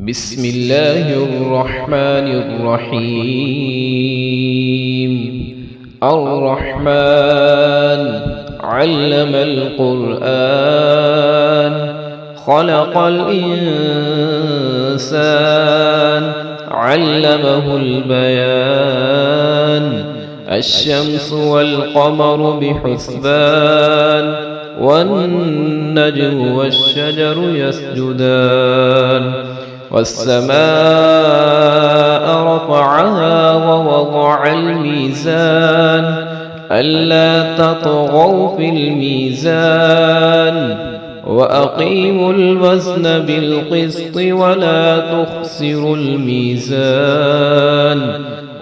بسم الله الرحمن الرحيم. الرحمن علم القرآن خلق الإنسان علمه البيان. الشمس والقمر بحسبان والنجم والشجر يسجدان. والسماء رفعها ووضع الميزان ألا تطغوا في الميزان وأقيموا الوزن بالقسط ولا تخسروا الميزان.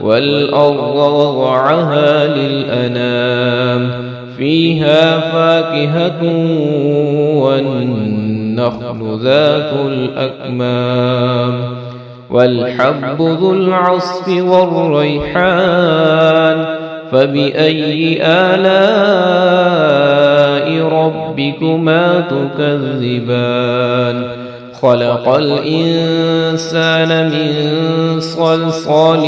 والأرض وضعها للأنام فيها فاكهة والنخل ذات الأكمام والحب ذو العصف والريحان. فبأي آلاء ربكما تكذبان؟ خلق الإنسان من صلصال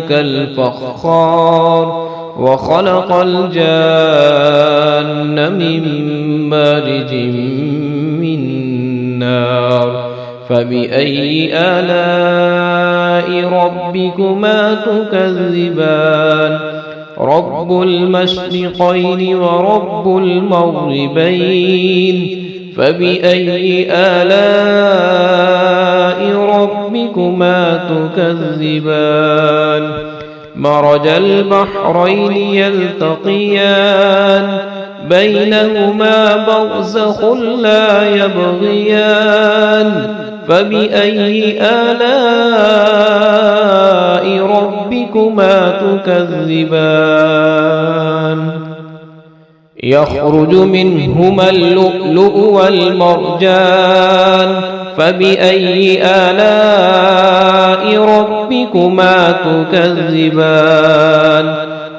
كالفخار وخلق الجان من مارج من نار. فبأي آلاء ربكما تكذبان؟ رب المشرقين ورب المغربين. فبأي آلاء ربكما تكذبان؟ مرج البحرين يلتقيان بينهما برزخ لا يبغيان. فبأي آلاء ربكما تكذبان؟ يخرج منهما اللؤلؤ والمرجان. فبأي آلاء ربكما تكذبان؟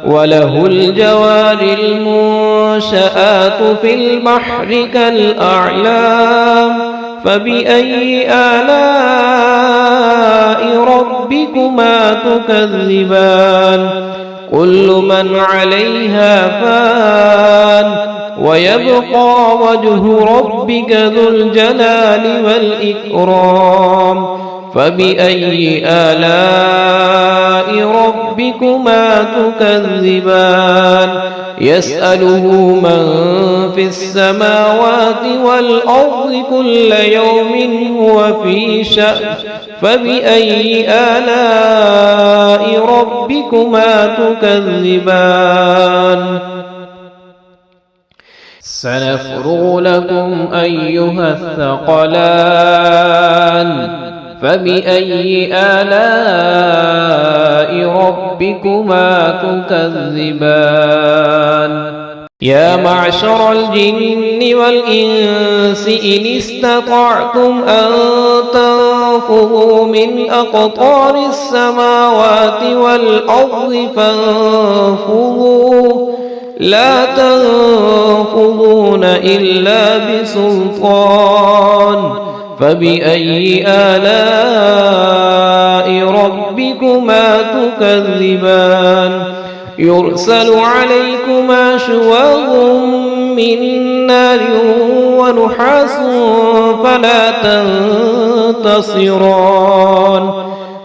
وله الجوار المنشآت في البحر كالأعلام. فبأي آلاء ربكما تكذبان؟ كل من عليها فان ويبقى وجه ربك ذو الجلال والإكرام. فبأي آلاء ربكما تكذبان؟ يسأله من في السماوات والأرض كل يوم هو في شأن. فبأي آلاء ربكما تكذبان؟ سنفرغ لكم أيها الثقلان. فبأي آلاء ربكما تكذبان؟ يا معشر الجن والإنس إن استطعتم أن تنفذوا من أقطار السماوات والأرض فانفذوا لا تنفذون إلا بسلطان. فبأي آلاء ربكما تكذبان؟ يرسل عليكما شواظ من نار ونحاس فلا تنتصران.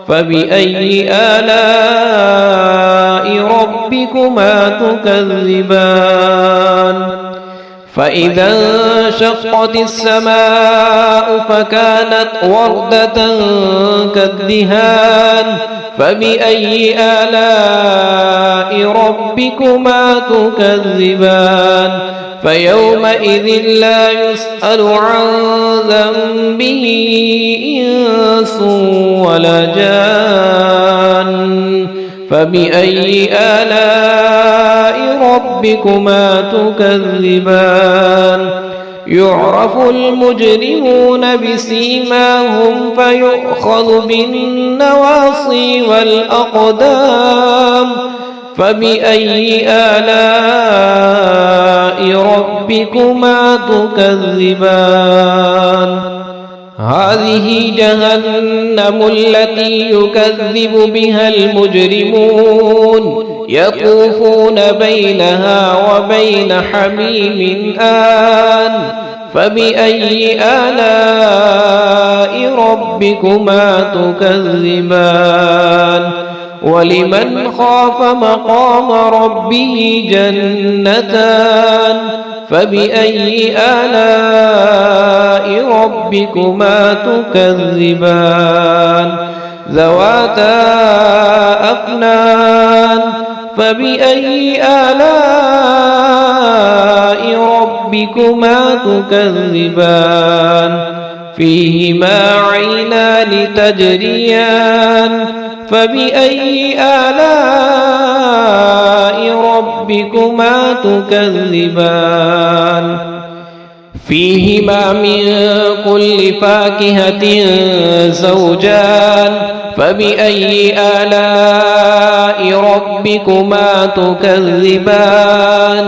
فبأي آلاء ربكما تكذبان؟ فإذا انشقت السماء فكانت وردة كالدهان. فبأي آلاء ربكما تكذبان؟ فيومئذ لا يسأل عن ذنبه إنس ولا جان. فبأي آلاء ربكما تكذبان؟ يعرف المجرمون بسيماهم فيؤخذ بالنواصي والأقدام. فبأي آلاء ربكما تكذبان؟ هذه جهنم التي يكذب بها المجرمون يطوفون بينها وبين حميم آن فبأي آلاء ربكما تكذبان ولمن خاف مقام ربه جنتان فبأي آلاء ربكما تكذبان ذواتا أفنان فبأي آلاء ربكما تكذبان فيهما عينان تجريان فبأي آلاء ربكما تكذبان فيهما من كل فاكهة زوجان فبأي آلاء ربكما تكذبان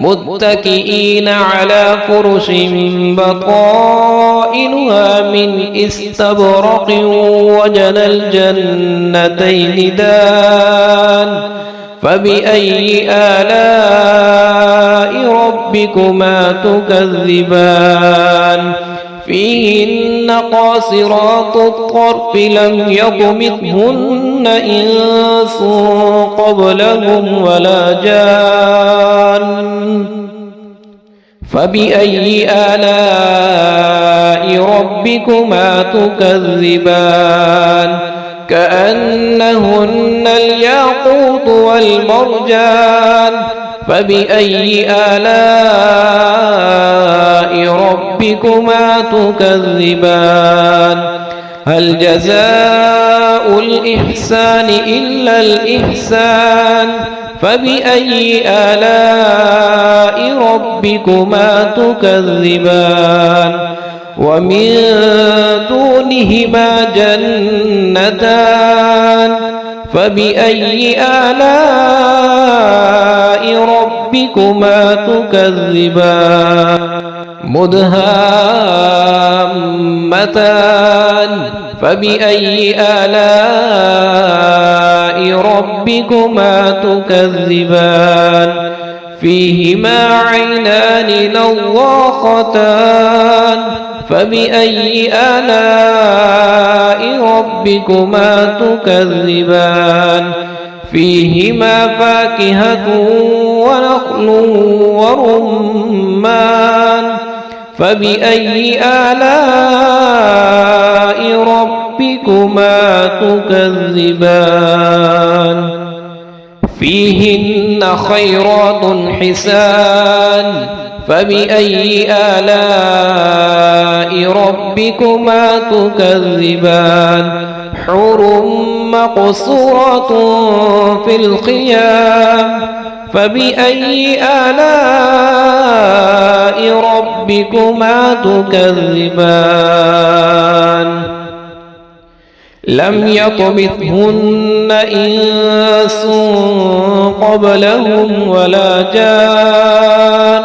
متكئين على فرش بطائنها من استبرق وجنى الجنتين دان فبأي آلاء ربكما تكذبان فيهن قاصرات الطرف لم يطمثهن إنس قبلهم ولا جان فبأي آلاء ربكما تكذبان كأنهن الياقوت والمرجان فبأي آلاء ربكما تكذبان هل جزاء الإحسان إلا الإحسان فبأي آلاء ربكما تكذبان ومن دونهما جنتان فبأي آلاء ربكما تكذبان مدهامتان فبأي آلاء ربكما تكذبان فيهما عينان نضاختان فبأي آلاء ربكما تكذبان فيهما فاكهة ونخل ورمان فبأي آلاء ربكما تكذبان فيهن خيرات حسان فبأي آلاء ربكما تكذبان حور مقصورات في الخيام فبأي آلاء ربكما تكذبان لم يطمثهن إنس قبلهم ولا جان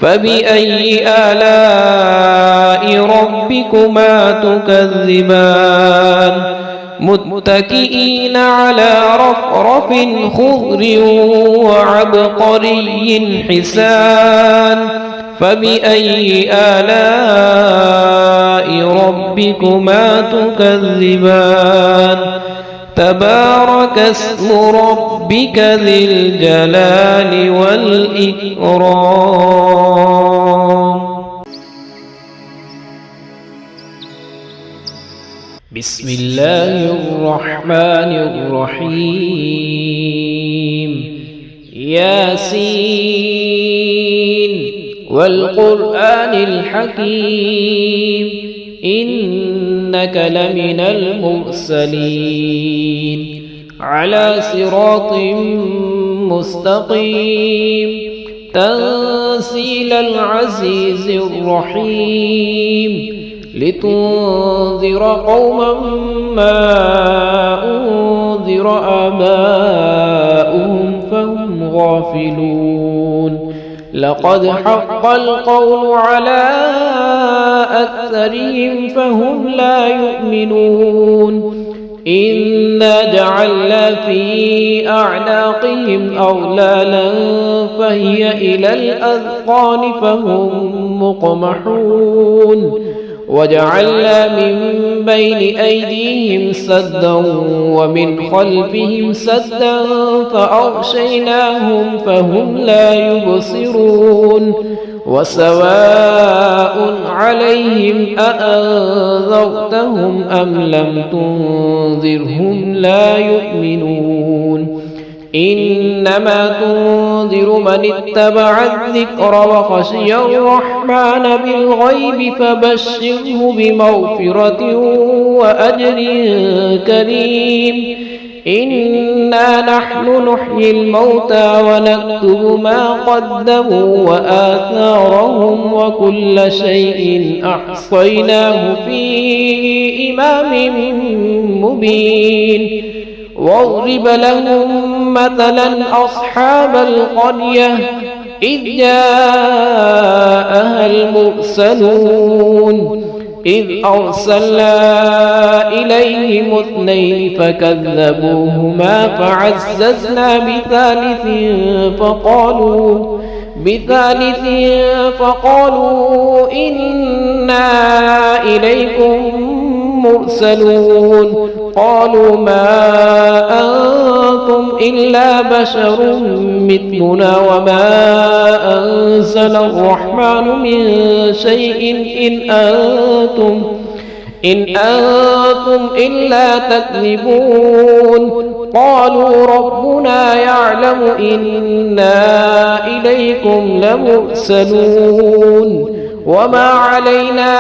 فبأي آلاء ربكما تكذبان متكئين على رفرف خضر وعبقري حسان فبأي آلاء ربكما تكذبان تبارك اسم ربك ذي الجلال والإكرام. بسم الله الرحمن الرحيم. ياسين والقرآن الحكيم إنك لمن المرسلين على صراط مستقيم تنزيل العزيز الرحيم لتنذر قوما ما أنذر آباؤهم فهم غافلون لقد حق القول على أكثرهم فهم لا يؤمنون إنا جعلنا في أعناقهم أغلالا فهي إلى الأذقان فهم مقمحون وجعلنا من بين أيديهم سدا ومن خلفهم سدا فأغشيناهم فهم لا يبصرون وسواء عليهم أأنذرتهم أم لم تنذرهم لا يؤمنون إنما تنذر من اتبع الذكر وخشي الرحمن بالغيب فبشره بمغفرة وأجر كريم إنا نحن نحيي الموتى ونكتب ما قدموا وآثارهم وكل شيء أحصيناه في إمام مبين واضرب لهم مثلا أصحاب القرية إذ جاءها المرسلون إذ أرسلنا إليهم اثنين فكذبوهما فعززنا بثالث فقالوا إنا إليكم مرسلون قالوا ما أنتم إلا بشر مثلنا وما أنزل الرحمن من شيء إن أنتم إلا تكذبون قالوا ربنا يعلم إنا إليكم لمرسلون وما علينا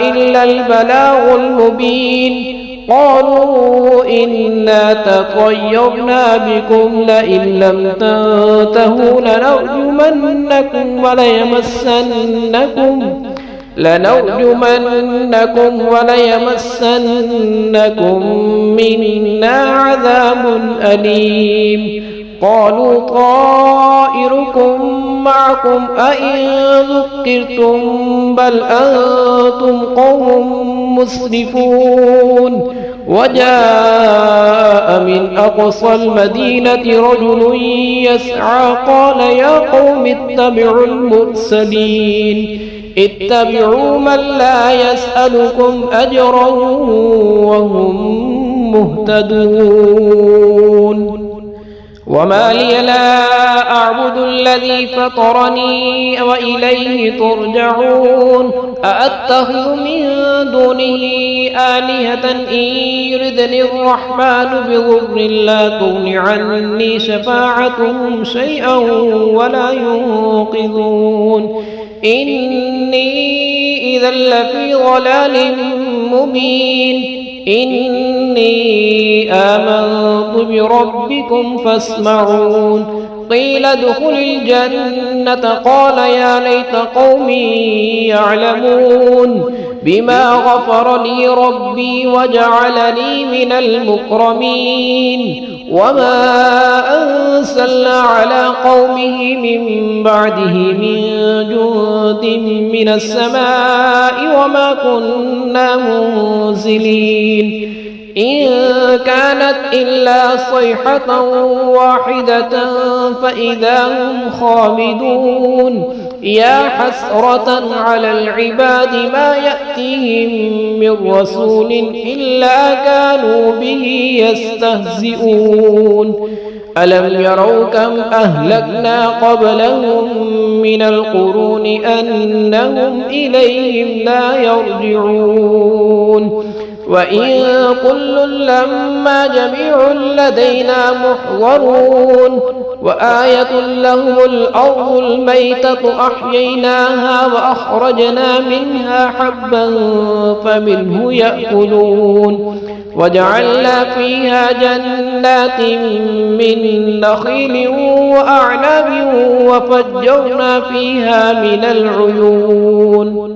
إلا البلاغ المبين قالوا إنا تطيرنا بكم لئن لم تنتهوا لنرجمنكم وليمسنكم منا عذاب أليم قالوا طائركم معكم أئن ذكرتم بل أنتم قوم مسرفون وجاء من أقصى المدينة رجل يسعى قال يا قوم اتبعوا المرسلين اتبعوا من لا يسألكم أجرا وهم مهتدون وما لي لا أعبد الذي فطرني وإليه ترجعون أأتخذ من دونه آلهة إن يردني الرحمن بضر لا تغن عني شفاعتهم شيئا ولا ينقذون إني إذا لفي ضلال مبين إني آمنت بربكم فاسمعون قيل ادخل الجنة قال يا ليت قومي يعلمون بما غفر لي ربي وجعلني من المكرمين وما أنزلنا على قومه من بعده من جند من السماء وما كنا منزلين إن كانت إلا صيحة واحدة فإذا هم خامدون يا حسرة على العباد ما يأتيهم من رسول إلا كانوا به يستهزئون ألم يروا كم أهلكنا قبلهم من القرون أنهم إليهم لا يرجعون وإن كل لما جميع لدينا محضرون وآية لهم الأرض الميتة أحييناها وأخرجنا منها حبا فمنه يأكلون وجعلنا فيها جنات من نخيل وأعناب وفجرنا فيها من العيون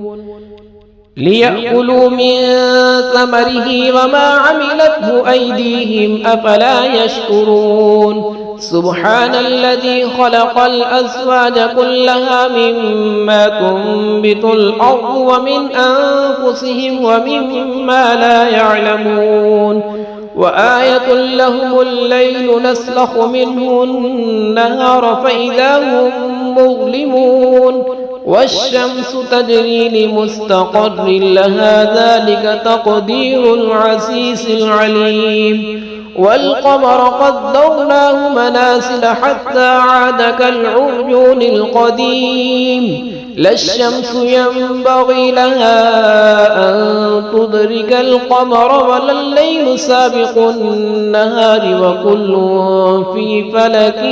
ليأكلوا من ثمره وما عملته أيديهم أفلا يشكرون سبحان الذي خلق الأزواج كلها مما تنبت الأرض ومن أنفسهم ومما لا يعلمون وآية لهم الليل نسلخ منه النهار فإذا هم مظلمون والشمس تجري لمستقر لها ذلك تقدير العزيز العليم والقمر قدرناه منازل حتى عاد كالعرجون القديم لا الشمس ينبغي لها أن تدرك القمر ولا الليل سابق النهار وكل في فلك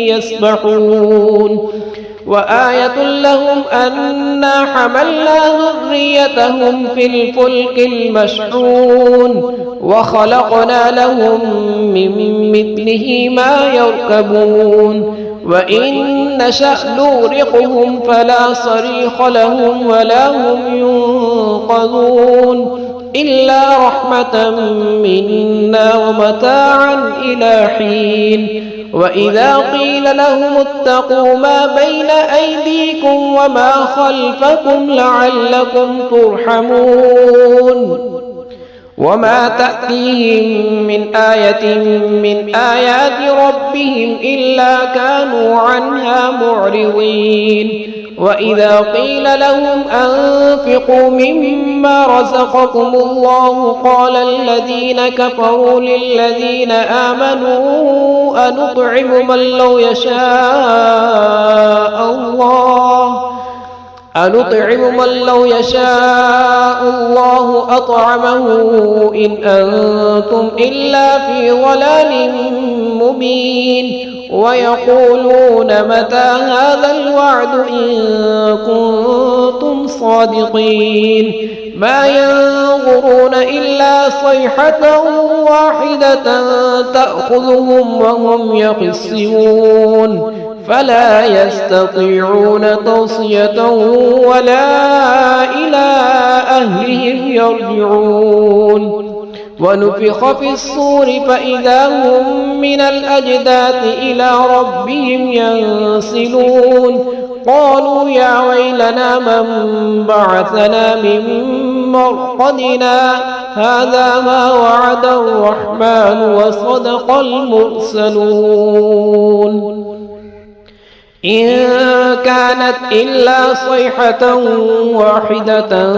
يسبحون وآية لهم أنا حملنا ذريتهم في الفلك المشحون وخلقنا لهم من مثله ما يركبون وإن نشأ نغرقهم فلا صريخ لهم ولا هم ينقذون إلا رحمة منا ومتاعا إلى حين وإذا قيل لهم اتقوا ما بين أيديكم وما خلفكم لعلكم ترحمون وما تأتيهم من آية من آيات ربهم إلا كانوا عنها معرضين وإذا قيل لهم أنفقوا مما رزقكم الله قال الذين كفروا للذين آمنوا أنطعم من لو يشاء الله أطعمه إن أنتم إلا في ضلال مبين ويقولون متى هذا الوعد إن كنتم صادقين ما ينظرون إلا صيحة واحدة تأخذهم وهم يخصمون فلا يستطيعون توصية ولا إلى أهلهم يرجعون ونفخ في الصور فإذا هم من الأجداث إلى ربهم ينسلون قالوا يا ويلنا من بعثنا من مرقدنا هذا ما وعد الرحمن وصدق المرسلون إن كانت إلا صيحة واحدة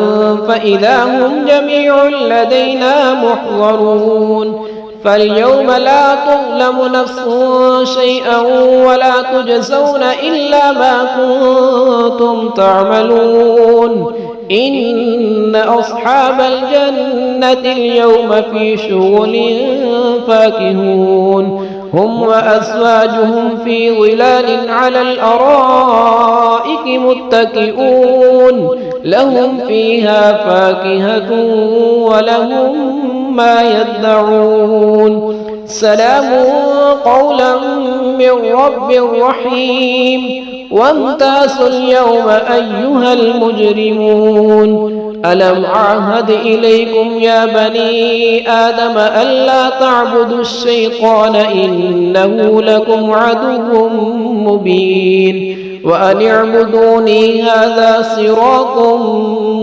فإذا هم جميع لدينا محضرون فاليوم لا تظلم نفس شيئا ولا تجزون إلا ما كنتم تعملون إن أصحاب الجنة اليوم في شغل فاكهون هم وأزواجهم في ظلال على الأرائك متكئون لهم فيها فاكهة ولهم ما يدعون سلام قولا من رب رحيم وامتازوا اليوم أيها المجرمون ألم أعهد إليكم يا بني آدم ألا تعبدوا الشيطان إنه لكم عدو مبين وأن اعبدوني هذا صراط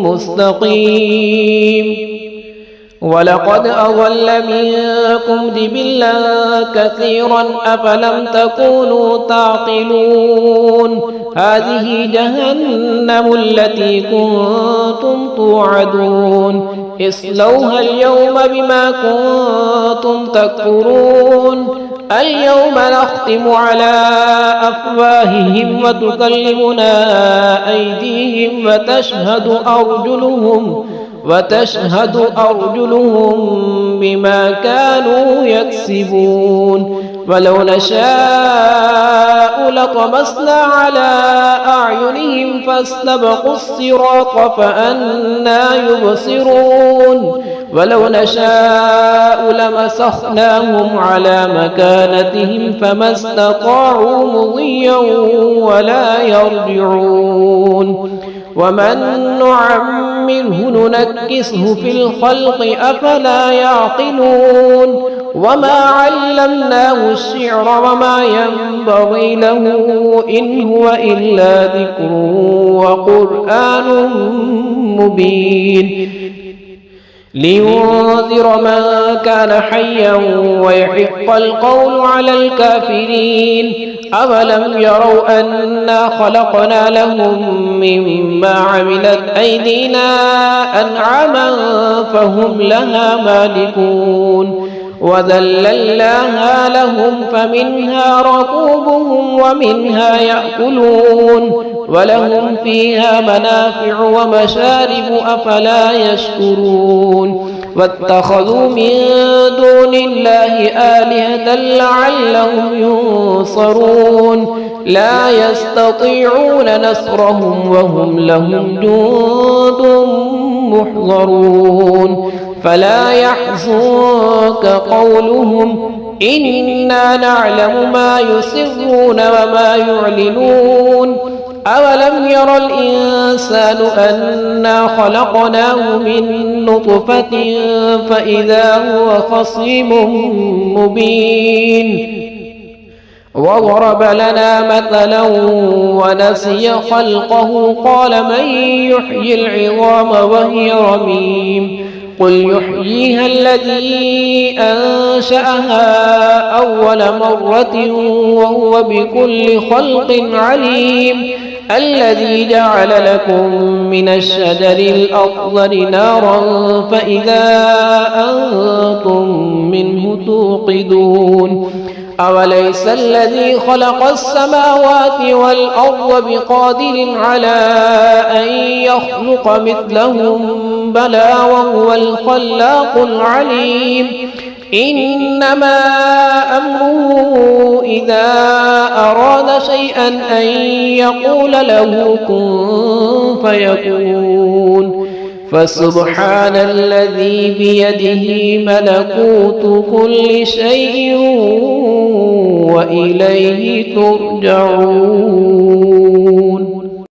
مستقيم ولقد أضل منكم جبلا كثيرا أفلم تكونوا تعقلون هذه جهنم التي كنتم توعدون اصلوها اليوم بما كنتم تكفرون اليوم نختم على أفواههم وتكلمنا أيديهم وتشهد أرجلهم بما كانوا يكسبون ولو نشاء لطمسنا على أعينهم فاستبقوا الصراط فأنى يبصرون ولو نشاء لمسخناهم على مكانتهم فما استطاعوا مضيا ولا يرجعون ومن نعمره ننكسه في الخلق أفلا يعقلون وما علمناه الشعر وما ينبغي له إن هو إلا ذكر وقرآن مبين لينذر من كان حيا ويحق القول على الكافرين أولم يروا أنا خلقنا لهم مما عملت أيدينا أنعاما فهم لها مالكون وذللناها لهم فمنها ركوبهم ومنها يأكلون ولهم فيها منافع ومشارب أفلا يشكرون واتخذوا من دون الله آلهة لعلهم ينصرون لا يستطيعون نصرهم وهم لهم جند محضرون فلا يحزنك قولهم إنا نعلم ما يسرون وما يعلنون أولم ير الإنسان أنا خلقناه من نطفة فإذا هو خصيم مبين وضرب لنا مثلا ونسي خلقه قال من يحيي العظام وهي رميم قل يحييها الذي أنشأها أول مرة وهو بكل خلق عليم الذي جعل لكم من الشجر الأخضر نارا فإذا أنتم منه توقدون أوليس الذي خلق السماوات والأرض بقادر على أن يخلق مثلهم بلى وهو الخلاق العليم إنما أمره إذا أراد شيئا أن يقول له كن فيكون فسبحان الذي بيده ملكوت كل شيء وإليه ترجعون